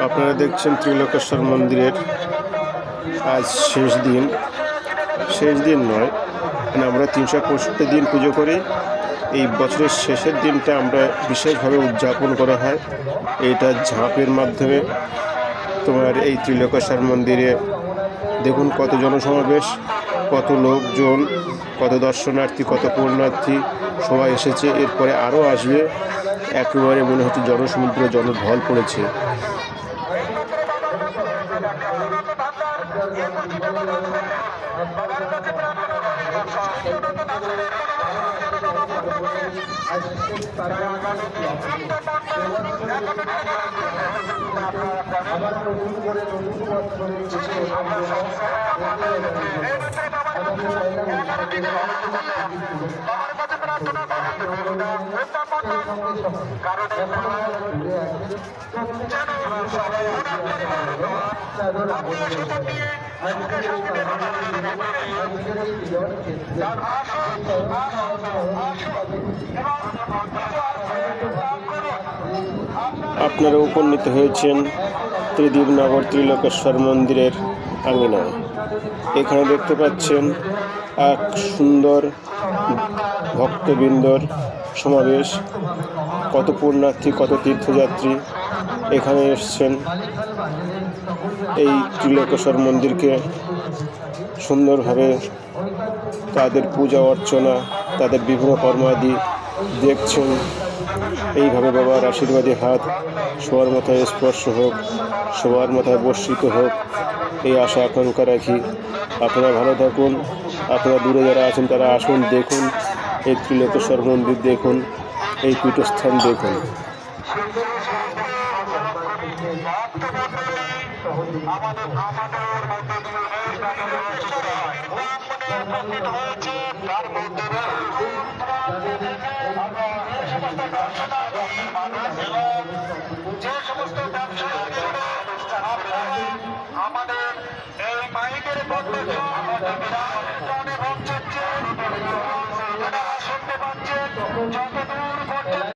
আপনারা দেখছেন ত্রিলোকেশ্বর মন্দিরের আজ শেষ দিন। শেষ দিন নয়, মানে আমরা 365 দিন পুজো করি। এই বছরের শেষের দিনটা আমরা বিশেষভাবে উদযাপন করা হয়। এইটা ঝাঁপের মাধ্যমে। তোমার এই ত্রিলোকেশ্বর মন্দিরে দেখুন কত জনসমাবেশ, কত লোকজন, কত দর্শনার্থী, কত পুণ্যার্থী সবাই এসেছে। এরপরে আরও আসবে। একেবারে মনে হচ্ছে জনসমুদ্র, জনঢল পড়েছে। আপনারা উপনীত হয়েছেন ত্রিদীপনগর ত্রিলোকেশ্বর মন্দিরের আঙিনায়। এখানে দেখতে পাচ্ছেন এক সুন্দর ভক্তবৃন্দর সমাবেশ। কত পুণ্যার্থী, কত তীর্থযাত্রী এখানে এসছেন এই ত্রিলোকেশ্বর মন্দিরকে সুন্দরভাবে তাদের পূজা অর্চনা, তাদের বিভিন্ন কর্মাদি দেখছেন। এইভাবে বাবার আশীর্বাদী হাত সবার মাথায় স্পর্শ হোক, সবার মাথায় বর্ষিত হোক, এই আশা আকাঙ্ক্ষা রাখি। আপনারা ভালো থাকুন। আপনারা দূরে যারা আছেন তারা আসুন, দেখুন এই ত্রিলোকেশ্বর মন্দির, দেখুন এই পীঠস্থান দেখুন। আমাদের এই মাইকের বক্তব্য শুনতে পাচ্ছেন।